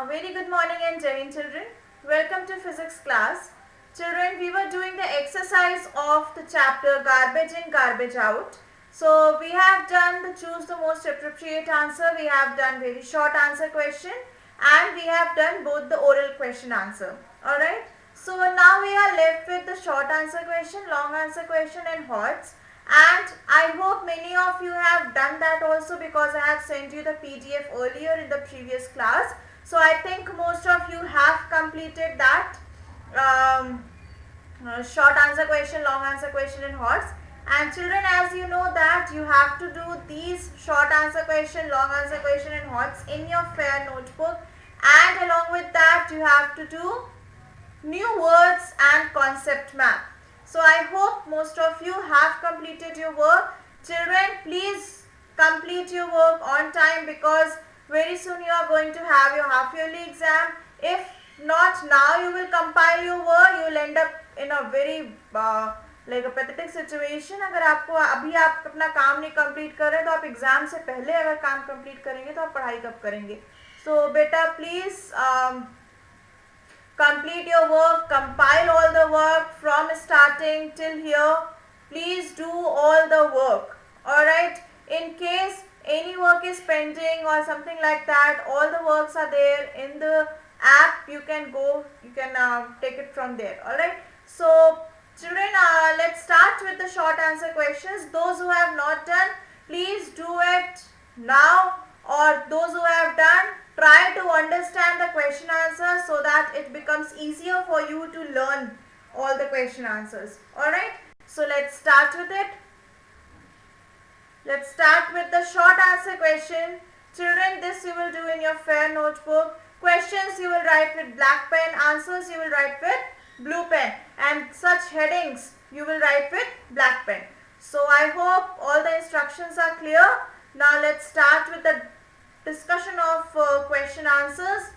Very good morning and Jai Hind children. Welcome to physics class. Children, we were doing the exercise of the chapter garbage in, garbage out. So we have done the choose the most appropriate answer. We have done very short answer question and we have done both the oral question answer. Alright. So now we are left with the short answer question, long answer question and HOTS. And I hope many of you have done that also because I have sent you the PDF earlier in the previous class. So I think most of you have completed that short answer question, long answer question and HOTS. And children, as you know that you have to do these short answer question, long answer question and HOTS in your fair notebook. And along with that you have to do new words and concept map. So I hope most of you have completed your work. Children, please complete your work on time because very soon you are going to have your half yearly exam. If not now you will compile your work, you will end up in a very like a pathetic situation. अगर आपको अभी आप अपना काम नहीं complete कर रहे तो आप एग्जाम से पहले अगर काम कंप्लीट करेंगे तो आप पढ़ाई कब करेंगे. So बेटा please complete your work, compile all the work from starting till here. Please do all the work. Alright. In case any work is pending or something like that, all the works are there in the app. You can go, you can take it from there. Alright. So children, let's start with the short answer questions. Those who have not done, please do it now, or those who have done, try to understand the question answers so that it becomes easier for you to learn all the question answers. Alright, so let's start with it. Let's start with the short answer question. Children, this you will do in your fair notebook. Questions you will write with black pen, answers you will write with blue pen, and such headings you will write with black pen. So I hope all the instructions are clear. Now let's start with the discussion of question answers.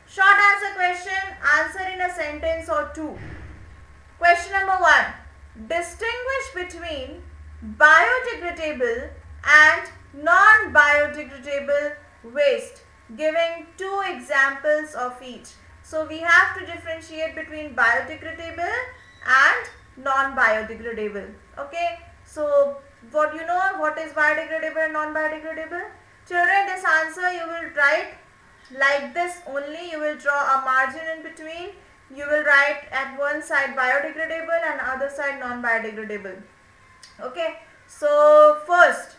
Short answer question, answer in a sentence or two. Question number 1. Distinguish between biodegradable and non-biodegradable waste, giving 2 examples of each. So we have to differentiate between biodegradable and non-biodegradable. Okay. So what you know, what is biodegradable and non-biodegradable? Children, this answer you will write like this only. You will draw a margin in between. You will write at one side biodegradable and other side non-biodegradable. Okay. So first,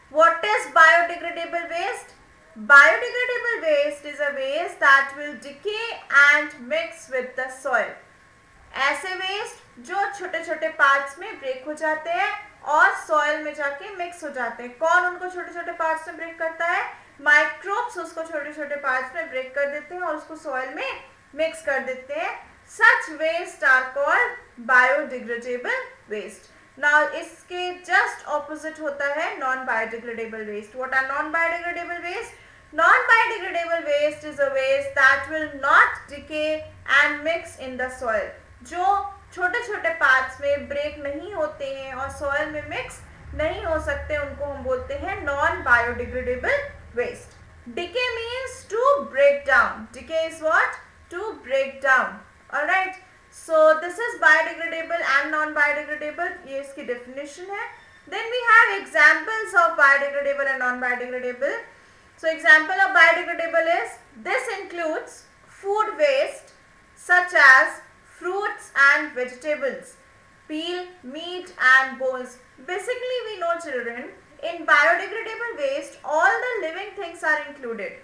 what is biodegradable waste? Biodegradable waste is a waste that will decay and mix with the soil. ऐसे waste जो छोटे छोटे parts में break हो जाते हैं और soil में जाके मिक्स हो जाते हैं. कौन उनको छोटे छोटे पार्ट्स में ब्रेक करता है? माइक्रोब्स उसको छोटे छोटे पार्ट्स में ब्रेक कर देते हैं और उसको सॉइल में मिक्स कर देते हैं. Such waste are called biodegradable waste. Now इसके जस्ट ऑपोजिट होता है non biodegradable waste. What are non biodegradable waste? Non-biodegradable waste is a waste that will not decay and mix in the soil. जो छोटे छोटे parts में break नहीं होते हैं और सॉइल में मिक्स नहीं हो सकते, उनको हम बोलते हैं non biodegradable waste. Decay means to break down. Decay is what? To break down. Alright. So this is biodegradable and non biodegradable. ये इसकी डेफिनेशन है. Then we have examples of biodegradable and non biodegradable. So example of biodegradable is, this includes food waste such as fruits and vegetables, peel, meat and bones. Basically we know children, in biodegradable waste all the living things are included.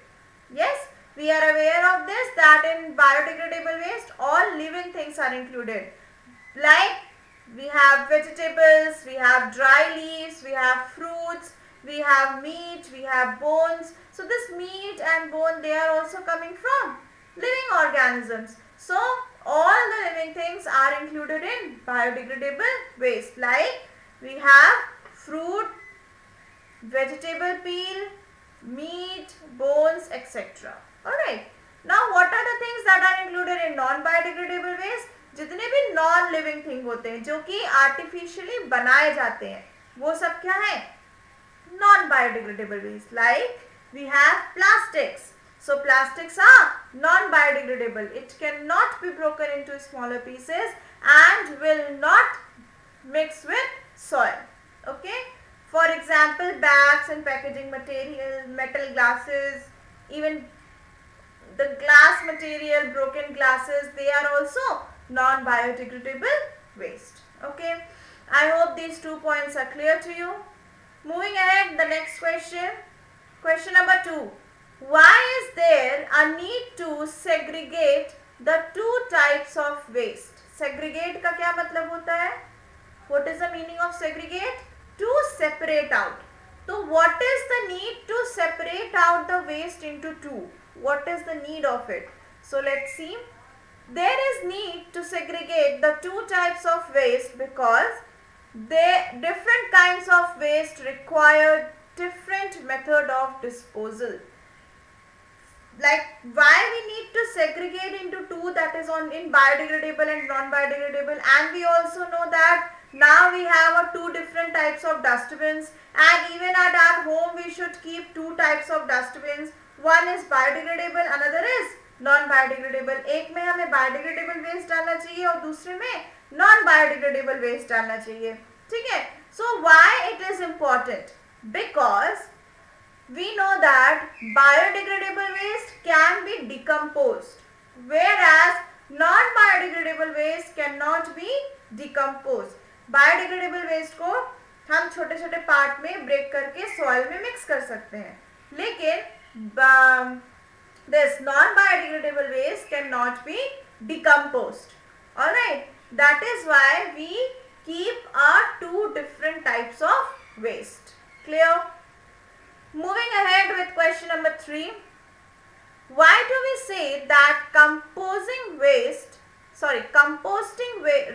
Yes, we are aware of this, that in biodegradable waste all living things are included. Like we have vegetables, we have dry leaves, we have fruits, we have meat, we have bones. So this meat and bone, they are also coming from living organisms. So all the living things are included in biodegradable waste. Like we have fruit, vegetable peel, meat, bones, etc. Alright. Now what are the things that are included in non-biodegradable waste? जितने भी non living thing होते हैं जो कि artificially बनाए जाते हैं, वो सब क्या है? Non-biodegradable waste. Like we have plastics. So plastics are non-biodegradable. It cannot be broken into smaller pieces and will not mix with soil. Okay. For example, bags and packaging material, metal glasses, even the glass material, broken glasses, they are also non-biodegradable waste. Okay. I hope these 2 points are clear to you. Moving ahead, the next question. Question number 2. Why is there a need to segregate the two types of waste? Segregate का क्या मतलब होता है? What is the meaning of segregate? To separate out. So what is the need to separate out the waste into two? What is the need of it? So let's see. There is need to segregate the two types of waste because different kinds of waste require different method of disposal. Like why we need to segregate into two, that is in biodegradable and non-biodegradable, and we also know that now we have two different types of dustbins, and even at our home we should keep two types of dustbins. One is biodegradable, another is non-biodegradable. एक में हमें biodegradable waste डालना चाहिए और दूसरे में non-biodegradable waste डालना चाहिए. ठीक है? So why it is important? Because we know that biodegradable waste can be decomposed, whereas non-biodegradable waste cannot be decomposed. Biodegradable waste को हम छोटे छोटे पार्ट में ब्रेक करके सॉइल में मिक्स कर सकते हैं, लेकिन this non-biodegradable waste cannot be decomposed. Alright, that is why we keep two different types of waste. Clear? Moving ahead with question number 3. Why do we say that composting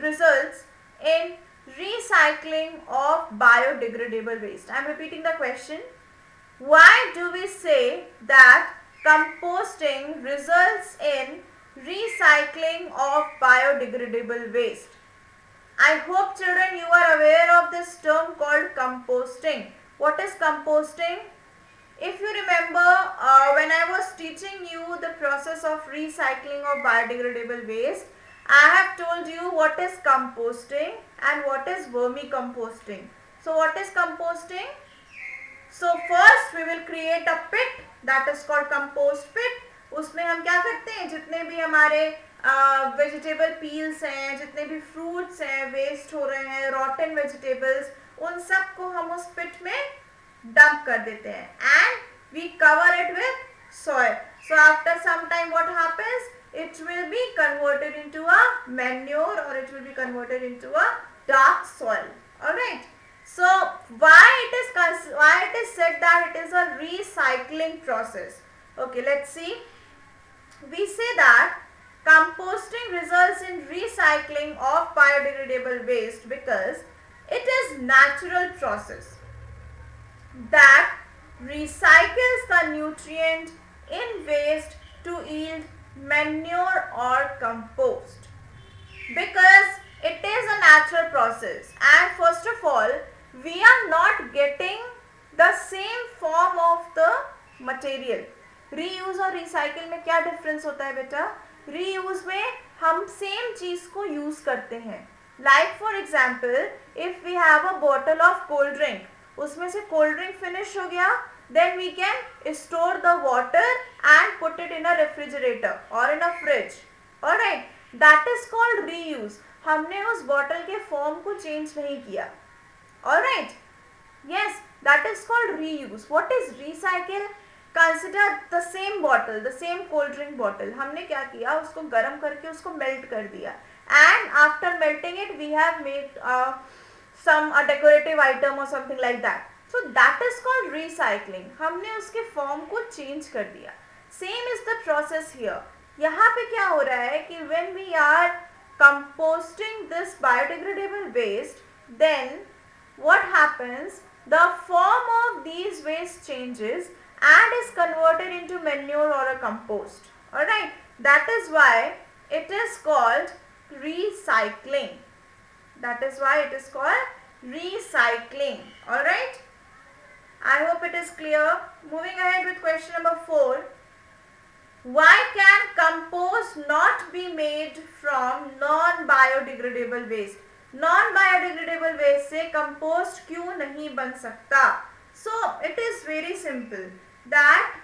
results in recycling of biodegradable waste? I am repeating the question. Why do we say that composting results in recycling of biodegradable waste? I hope children you are aware of this term called composting. What is composting? If you remember, when I was teaching you the process of recycling of biodegradable waste, I have told you what is composting and what is vermicomposting. So what is composting? So first we will create a pit, that is called compost pit. उसमें हम क्या करते हैं, जितने भी हमारे vegetable peels हैं, जितने भी फ्रूट्स हैं वेस्ट हो रहे हैं, रॉटन वेजिटेबल्स, उन सब को हम उस पिट में डंप कर देते हैं and we cover it with soil. So after some time what happens? It will be converted into a manure or it will be converted into a dark soil. Alright. So why it is said that it is a recycling process? Okay, let's see. We say that composting results in recycling of biodegradable waste because it is natural process that recycles the nutrient in waste to yield manure or compost. Because it is a natural process, and first of all we are not getting the same form of the material. Reuse और recycle में क्या difference होता है बेटा? Reuse में हम same चीज को यूज करते हैं. Like for example if we have a bottle of cold drink, उसमें से कोल्ड ड्रिंक फिनिश हो गया, then we can store the water and put it in a refrigerator or in a fridge. Alright, that is called reuse. हमने उस bottle के form को change नहीं किया. Alright, yes, that is called reuse. What is recycle? Consider the same bottle, the same cold drink bottle. हमने क्या किया, उसको गर्म करके उसको मेल्ट कर दिया, and after melting it we have made some a decorative item or something like that. So that is called recycling. हमने उसके फॉर्म को चेंज कर दिया. Same is the process here. यहाँ पे क्या हो रहा है कि when we are composting this biodegradable waste, then what happens? The form of these waste changes and is converted into manure or a compost. Alright, that is why it is called recycling. That is why it is called recycling. Alright, I hope it is clear. Moving ahead with question number 4. compost not be made from non-biodegradable waste? Non-biodegradable waste से compost क्यों नहीं बन सकता? So it is very simple that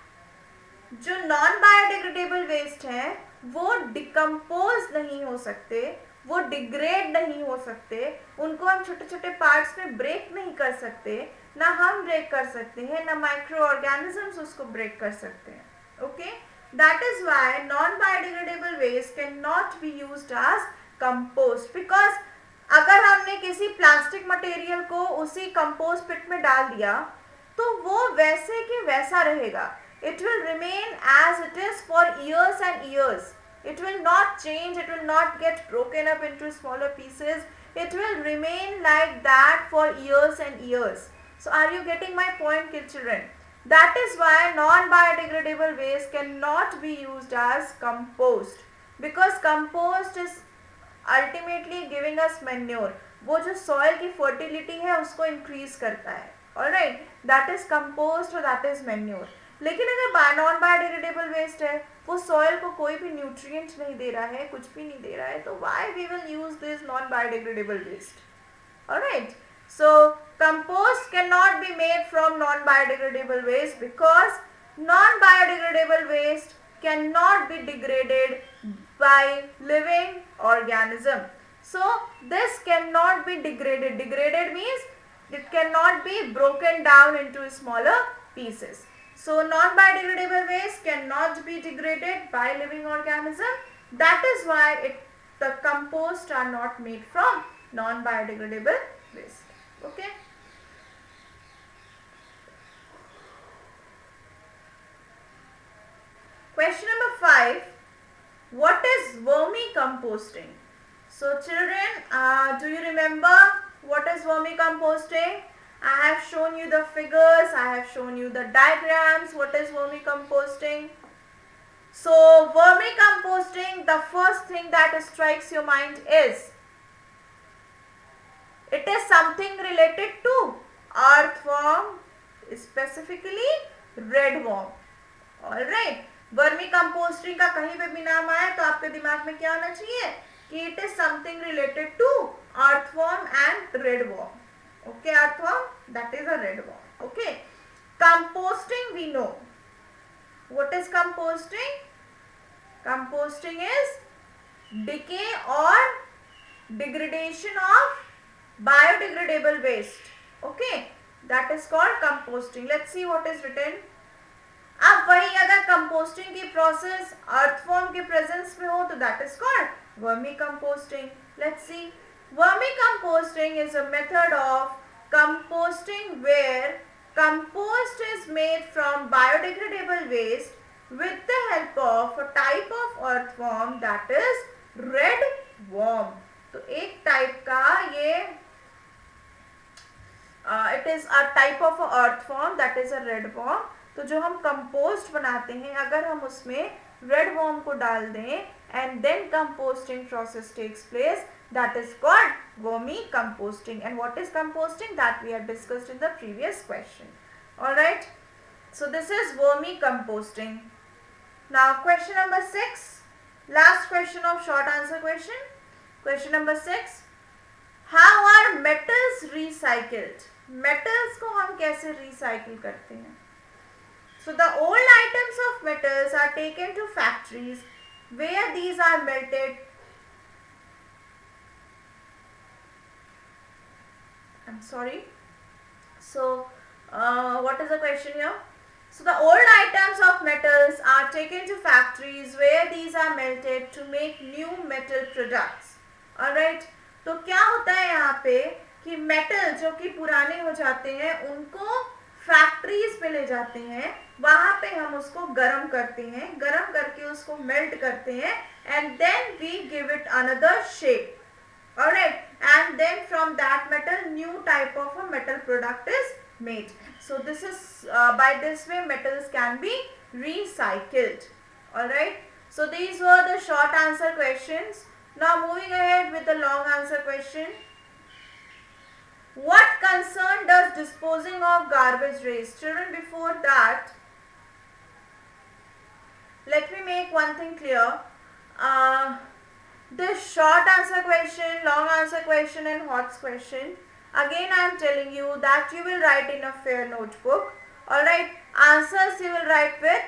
जो non-biodegradable waste है वो decompose नहीं हो सकते, वो डिग्रेड नहीं हो सकते, उनको हम छोटे छोटे पार्ट्स में ब्रेक नहीं कर सकते, ना हम ब्रेक कर सकते हैं, ना माइक्रो ऑर्गेनिजम्स उसको ब्रेक कर सकते हैं. Okay, that is why non biodegradable waste can not be used as compost. Because अगर हमने किसी प्लास्टिक मटेरियल को उसी कंपोस्ट पिट में डाल दिया तो वो वैसे के वैसा रहेगा. It will remain as it is for years and years. It will not change, it will not get broken up into smaller pieces. It will remain like that for years and years. So are you getting my point, children? That is why non-biodegradable waste cannot be used as compost. Because compost is ultimately giving us manure. वो जो soil की fertility है उसको increase करता है. Alright, that is compost or that is manure. लेकिन अगर non biodegradable waste है, वो सॉइल को कोई भी न्यूट्रिएंट नहीं दे रहा है, कुछ भी नहीं दे रहा है, तो why we will use this non biodegradable waste. Alright, so compost can not be made from non biodegradable waste because non biodegradable waste can not be degraded by living organism. So this can not be degraded. Degraded means it cannot be broken down into smaller pieces. So non-biodegradable waste cannot be degraded by living organism. That is why the compost are not made from non-biodegradable waste. Okay. Question number 5. What is vermicomposting? So children, do you remember what is vermicomposting? I have shown you the figures, I have shown you the diagrams. What is vermicomposting? So vermicomposting, the first thing that strikes your mind is it is something related to earthworm, specifically red worm. Alright, vermicomposting का कहीं पे भी नाम आए तो आपके दिमाग में क्या आना चाहिए कि it is something related to earthworm and red worm. Okay, earthworm, that is a red worm. Okay, composting we know. What is composting? Composting is decay or degradation of biodegradable waste. Okay, that is called composting. Let's see what is written. अब वही अगर composting की process earthworm के presence में हो तो that is called vermicomposting. Let's see. Vermicomposting is a method of composting where compost is made from biodegradable waste with the help of a type of earthworm that is red worm. तो एक type का ये it is a type of a earthworm that is a red worm. तो जो हम compost बनाते हैं अगर हम उसमें रेड वर्म को डाल दें and then composting process takes place, that is called vermicomposting. And what is composting? That we had discussed in the previous question. Alright, so this is vermicomposting. Now question number 6, last question of short answer question. Question number 6, how are metals recycled? Metals को हम कैसे recycle करते हैं? So the old items of metals are taken to factories where these are melted. I'm sorry. So what is the question here? So the old items of metals are taken to factories where these are melted to make new metal products. Alright. तो क्या होता है यहाँ पे कि metal जो कि पुराने हो जाते हैं उनको फैक्ट्रीज पे ले जाते हैं, वहां पे हम उसको गरम करते हैं, गरम करके उसको मेल्ट करते हैं and then we give it another shape. Alright, and then from that metal new type of a metal product is made. So this is by this way metals can be recycled. Alright, so these were the short answer questions. Now moving ahead with the long answer question. What concern does disposing of garbage raise? Children, before that, let me make one thing clear. this short answer question, long answer question and HOTS question. Again I am telling you that you will write in a fair notebook. Alright, answers you will write with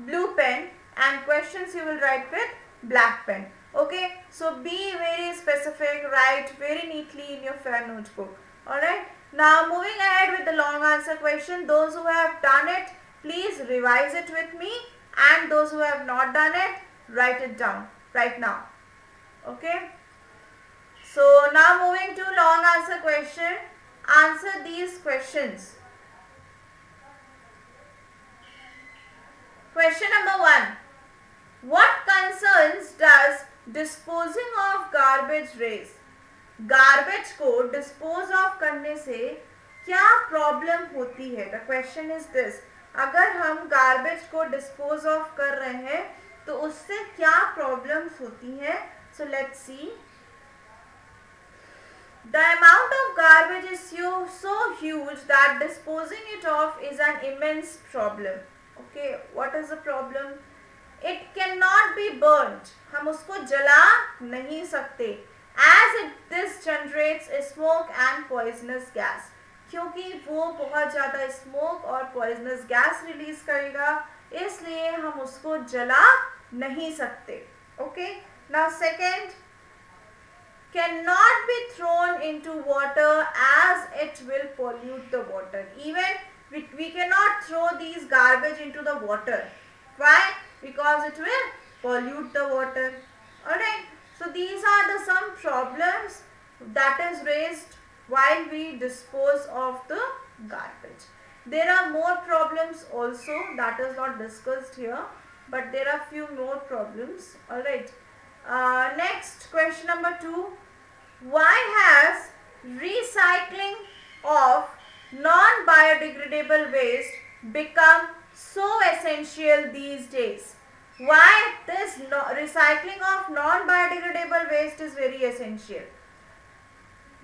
blue pen and questions you will write with black pen. Okay, so be very specific, write very neatly in your fair notebook. Alright, now moving ahead with the long answer question. Those who have done it, please revise it with me, and those who have not done it, write it down right now. Okay, so now moving to long answer question. Answer these questions. Question number 1. What concerns does disposing of garbage raise? Garbage को dispose of करने से क्या problem होती है? The question is this. अगर हम garbage को dispose of कर रहे हैं तो उससे क्या प्रॉब्लम्स होती हैं? So let's see. The amount of garbage is so huge that disposing it off is an immense problem. Okay, what is the problem? It cannot be burnt. हम उसको जला नहीं सकते. As this generates smoke and poisonous gas. क्योंकि वो बहुत ज़्यादा smoke और पॉइजनस गैस रिलीज करेगा, इसलिए हम उसको जला नहीं सकते. Okay, now second, cannot be thrown into water as it will pollute the water. Even we cannot throw these garbage into the water. Why? Because it will pollute the water. Alright, so these are the some problems that is raised while we dispose of the garbage. There are more problems also that is not discussed here, but there are few more problems. Alright, next question number 2. Why has recycling of non-biodegradable waste become so essential these days? Why this recycling of non-biodegradable waste is very essential?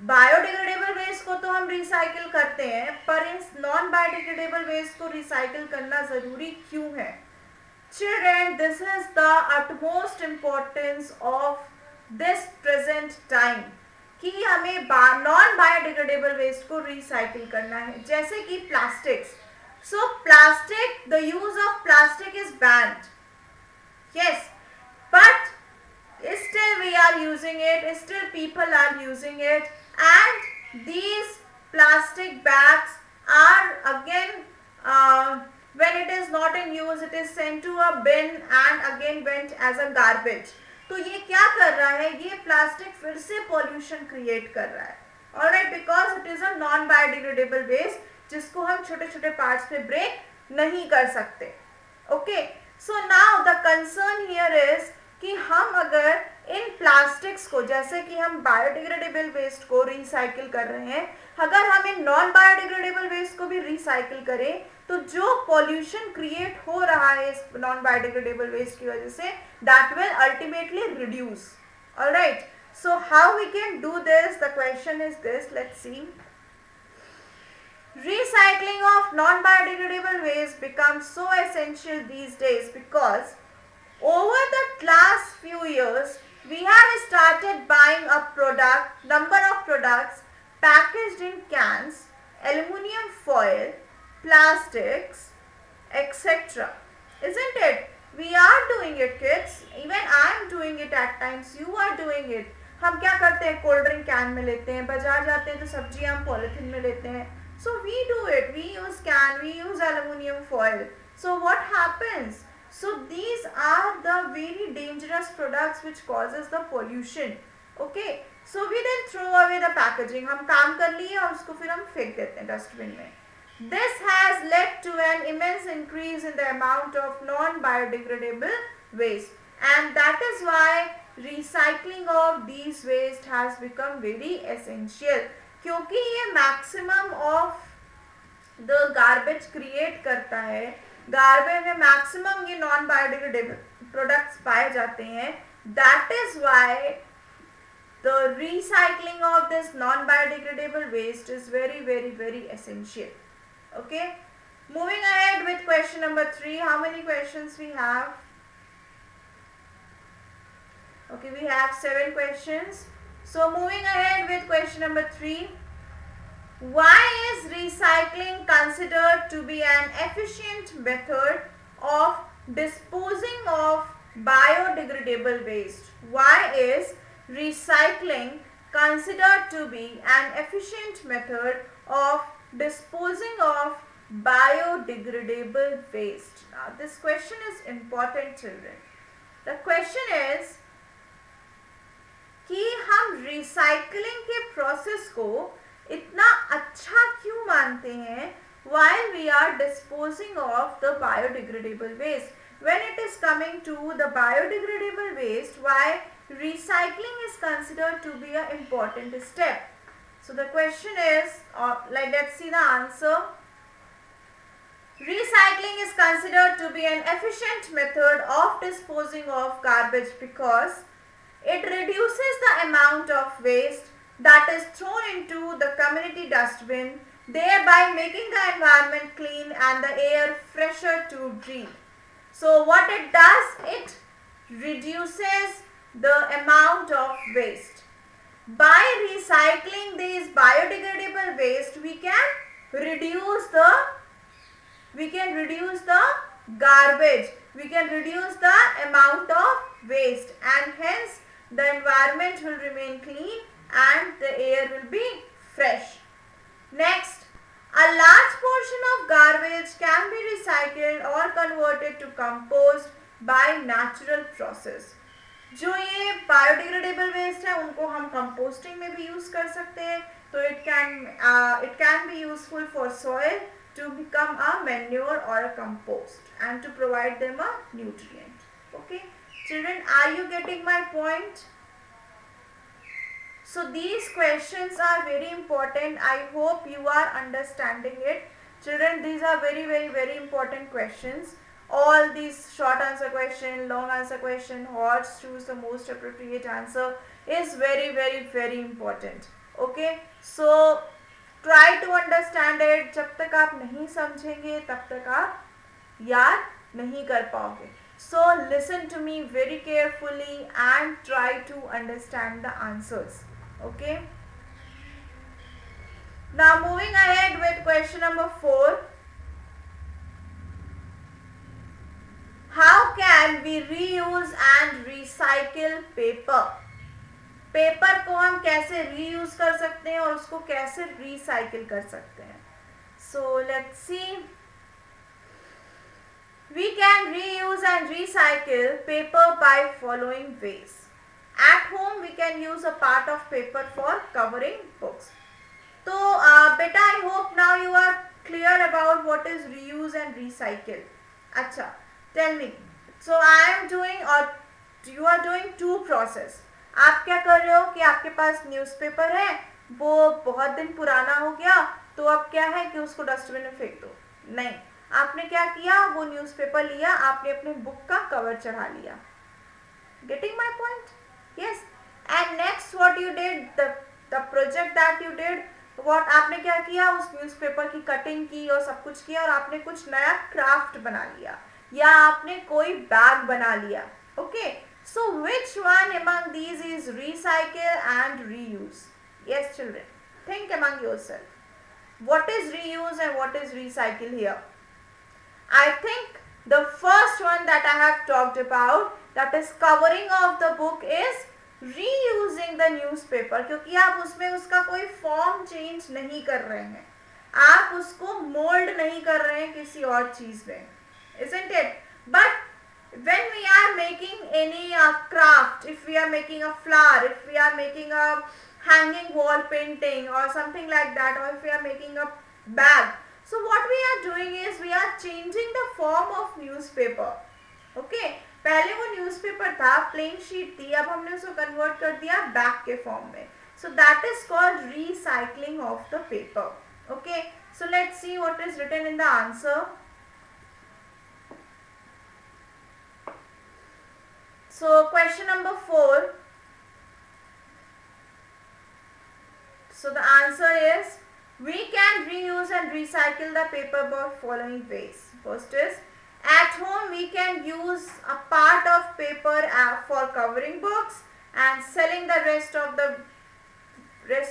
Biodegradable waste को तो हम recycle करते हैं, पर इस non biodegradable waste को recycle करना जरूरी क्यों है? Children, this is the utmost importance of this present time कि हमें नॉन बायोडिग्रेडेबल वेस्ट को रिसाइकिल करना है. जैसे कि plastics. So plastic, the use of plastic is band. Yes, but still we are using it, still people are using it, and these plastic bags are again when it is not in use, it is sent to a bin and again went as a garbage. तो ये क्या कर रहा है? ये plastic फिर से pollution create कर रहा है. Alright, because it is a non biodegradable waste जिसको हम छोटे छोटे पार्ट्स में ब्रेक नहीं कर सकते. Okay, so now the concern here is कि हम अगर इन प्लास्टिक्स को, जैसे कि हम बायोडिग्रेडेबल वेस्ट को रिसाइकिल कर रहे हैं, अगर हम इन नॉन बायोडिग्रेडेबल वेस्ट को भी रिसाइकिल करें तो जो पॉल्यूशन क्रिएट हो रहा है इस नॉन बायोडिग्रेडेबल वेस्ट की वजह से, that will ultimately reduce. Alright, so how we can do this? The question is this. Let's see. Recycling of non-biodegradable waste becomes so essential these days because over the last few years we have started buying a number of products packaged in cans, aluminum foil, plastics, etc. Isn't it? We are doing it, kids. Even I am doing it at times. You are doing it. हम क्या करते हैं? Cold drink can में लेते हैं, बाजार जाते हैं तो सब्जियां हम पॉलिथीन में लेते हैं. So we do it. We use can, we use aluminum foil. So what happens? So these are the very dangerous products which causes the pollution. Okay. So we then throw away the packaging. हम काम कर लिए और उसको फिर हम फेंक देते हैं डस्टबिन में. This has led to an immense increase in the amount of non-biodegradable waste, and that is why recycling of these waste has become very essential. क्योंकि ये maximum of the garbage create करता है. Garbage में maximum ये non biodegradable products पाए जाते हैं. That is why the recycling of this non biodegradable waste is very very very essential. Okay, moving ahead with question number 3. How many questions we have? Okay, we have 7 questions. So moving ahead with question number 3. Why is recycling considered to be an efficient method of disposing of biodegradable waste? Why is recycling considered to be an efficient method of disposing of biodegradable waste? Now, this question is important, children. The question is कि हम recycling के process को इतना अच्छा क्यों मानते हैं while we are disposing of the biodegradable waste. When it is coming to the biodegradable waste, why recycling is considered to be an important step. So the question is, let's see the answer. Recycling is considered to be an efficient method of disposing of garbage because it reduces the amount of waste that is thrown into the community dustbin, thereby making the environment clean and the air fresher to breathe. So what it does, it reduces the amount of waste. By recycling these biodegradable waste, we can reduce the garbage, we can reduce the amount of waste, and hence the environment will remain clean and the air will be fresh. Next, a large portion of garbage can be recycled or converted to compost by natural process. जो ये biodegradable waste है उनको हम composting में भी use कर सकते हैं, तो it can be useful for soil to become a manure or a compost and to provide them a nutrient. Okay, children, are you getting my point? So these questions are very important. I hope you are understanding it. Children, these are very, very, very important questions. All these short answer question, long answer question, horse choose the most appropriate answer is very, very, very important. Okay, so try to understand it. जब तक आप नहीं समझेंगे तब तक आप याद नहीं कर पाओगे. So listen to me very carefully and try to understand the answers. Okay. Now moving ahead with question number 4. How can we reuse and recycle paper? Paper को हम कैसे रीयूज कर सकते हैं और उसको कैसे रिसाइकिल कर सकते हैं. So let's see. We can reuse and recycle paper by following ways. At home we can use a part of paper for covering books. So beta, I hope now you are clear about what is reuse and recycle. अच्छा, tell me. So I am doing or you are doing two process. आप क्या कर रहे हो कि आपके पास newspaper है, वो बहुत दिन पुराना हो गया, तो अब क्या है कि उसको डस्टबिन में फेंक दो. नहीं, आपने क्या किया, वो न्यूज़पेपर लिया, आपने अपने बुक का कवर चढ़ा लिया. Getting my point? Yes. And next what you did, the project that you did, what आपने क्या किया, उस न्यूज़पेपर की कटिंग की और सब कुछ किया और आपने कुछ नया क्राफ्ट बना लिया या आपने कोई बैग बना लिया. Okay. So which one among these is recycle and reuse? Yes, children, think among yourself. What is reuse and what is recycle here? I think the first one that I have talked about, that is covering of the book, is reusing the newspaper, क्योंकि आप उसमें उसका कोई form change नहीं कर रहे हैं, आप उसको मोल्ड नहीं कर रहे हैं किसी और चीज में, isn't it? But when we are making any craft, if we are making a flower, if we are making a hanging wall painting or something like that, or if we are making a bag, so what we are doing is we are changing the form of newspaper. Okay, पहले वो newspaper था, plain sheet थी, अब हमने उसको convert कर दिया bag के form में. So that is called recycling of the paper. Okay, so let's see what is written in the answer. So question number 4. So the answer is, we can reuse and recycle the paper by following ways. First is, at home we can use a part of of paper for covering books and selling the rest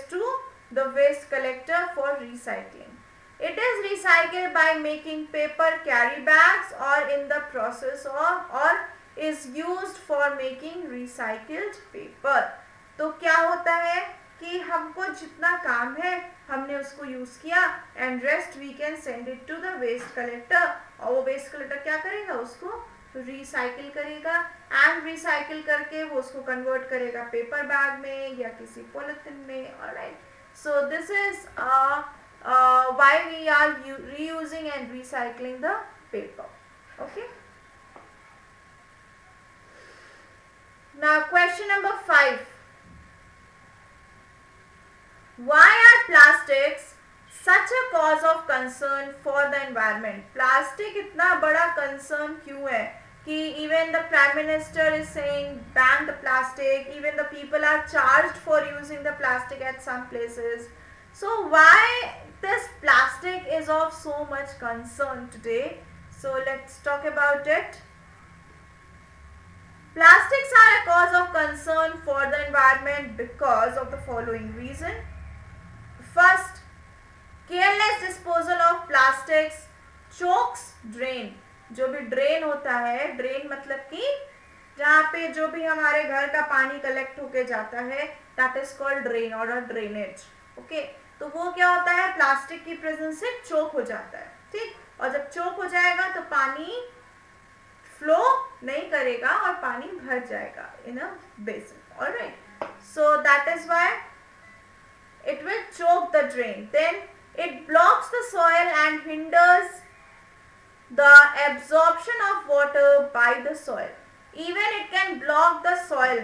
to the waste collector for recycling. It is recycled by making paper carry bags or in the process of or is used for making recycled paper. तो क्या होता है कि हमको जितना काम है हमने उसको यूज किया and rest we can send it to the waste collector और वो वेस्ट कलेक्टर क्या करेगा उसको रिसाइकिल करेगा एंड रिसाइकिल करके वो उसको कन्वर्ट करेगा पेपर बैग में या किसी पॉलिथीन में. Alright, so this is why we are reusing and recycling the paper. Okay, now question number 5. Why are plastics such a cause of concern for the environment? Plastic इतना बड़ा concern क्यों है कि even the prime minister is saying ban the plastic, even the people are charged for using the plastic at some places. So why this plastic is of so much concern today? So let's talk about it. Plastics are a cause of concern for the environment because of the following reason. First, careless disposal of plastics chokes drain. जो भी drain होता है, drain मतलब कि जहाँ पे जो भी हमारे घर का पानी कलेक्ट होके जाता है, that is called drain or a drainage. Okay, तो वो क्या होता है प्लास्टिक की प्रेजेंस से चोक हो जाता है. ठीक, और जब चोक हो जाएगा तो पानी फ्लो नहीं करेगा और पानी भर जाएगा in a basin. Alright, so that is why it will choke the drain. Then it blocks the soil and hinders the absorption of water by the soil. Even it can block the soil.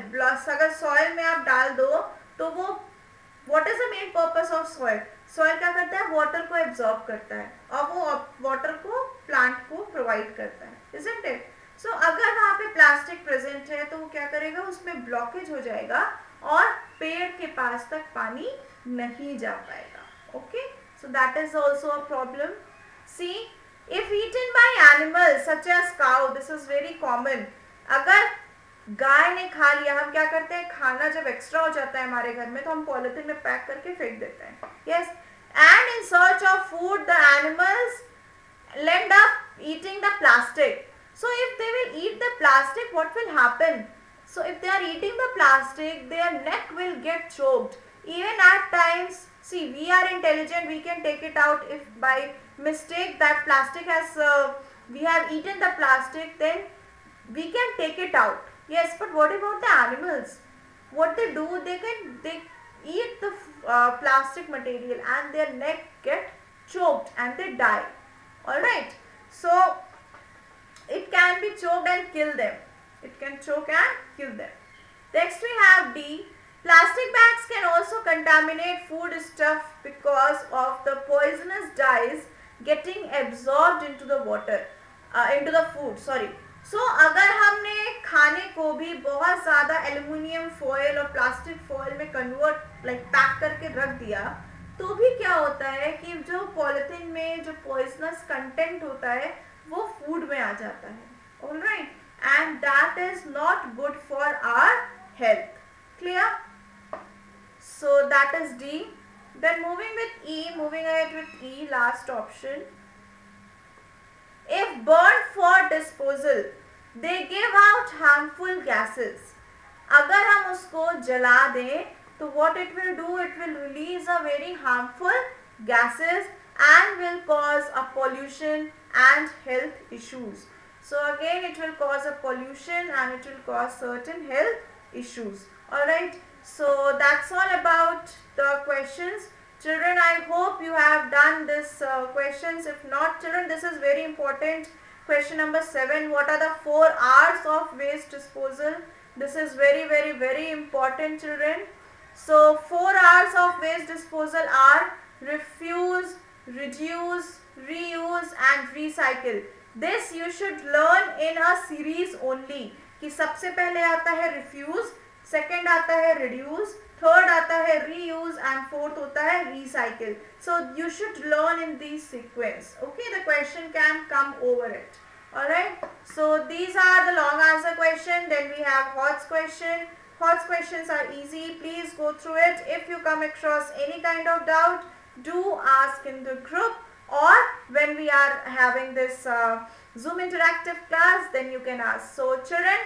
अगर soil में आप डाल दो तो वो what is the main purpose of soil? Soil क्या करता है water को absorb करता है और वो water को plant को provide करता है, isn't it? So अगर वहाँ पे प्लास्टिक प्रेजेंट है तो वो क्या करेगा उसमें ब्लॉकेज हो जाएगा और पेड़ के पास तक पानी नहीं जा पाएगा. Okay, so that is also a problem. See, if eaten by animals such as cow, this is very common. अगर गाय ने खा लिया, हम क्या करते हैं खाना जब एक्स्ट्रा हो जाता है हमारे घर में तो हम पॉलिथीन में पैक करके फेंक देते हैं. Yes, and in search of food the animals end up eating the plastic. So if they will eat the plastic, what will happen? So if they are eating the plastic, their neck will get choked. Even at times, see, we are intelligent, we can take it out. If by mistake that plastic has, we have eaten the plastic, then we can take it out. Yes, but what about the animals? What they do, they eat the plastic material and their neck get choked and they die. Alright, so it can be choked and kill them. It can choke and kill them. Next we have D. Plastic bags can also contaminate food stuff because of the poisonous dyes getting absorbed into the water, into the food. Sorry. So अगर हमने खाने को भी बहुत ज़्यादा aluminium foil और plastic foil में convert pack करके रख दिया तो भी क्या होता है कि जो पॉलिथीन में जो पॉइजनस कंटेंट होता है वो फूड में आ जाता है. Alright, and that is not good for our health. Clear? So that is D. Then moving ahead with E, last option. If burned for disposal, they give out harmful gases. अगर हम उसको जला दें तो what it will do? It will release a very harmful gases and will cause a pollution and health issues. So again it will cause a pollution and it will cause certain health issues. Alright. So that's all about the questions. Children, I hope you have done this questions. If not, children, this is very important. Question number 7. What are the 4 R's of waste disposal? This is very important, children. So 4 R's of waste disposal are refuse, reduce, reuse and recycle. This you should learn in a series only. कि सबसे पहले आता है refuse, second आता है reduce, third आता है reuse and fourth होता है recycle. So you should learn in this sequence. Okay, the question can come over it. Alright, so these are the long answer question. question, then we have HOTS question. HOTS questions are easy. Please go through it. If you come across any kind of doubt, do ask in the group, or when we are having this Zoom interactive class, then you can ask. So children,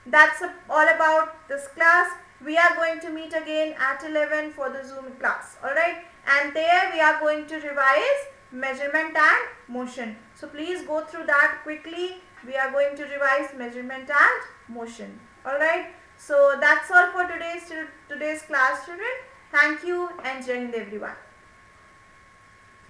that's all about this class. We are going to meet again at 11 for the Zoom class. Alright, and there we are going to revise measurement and motion. So please go through that quickly. We are going to revise measurement and motion. Alright, so that's all for today's class, children. Thank you and Jai Hind everyone.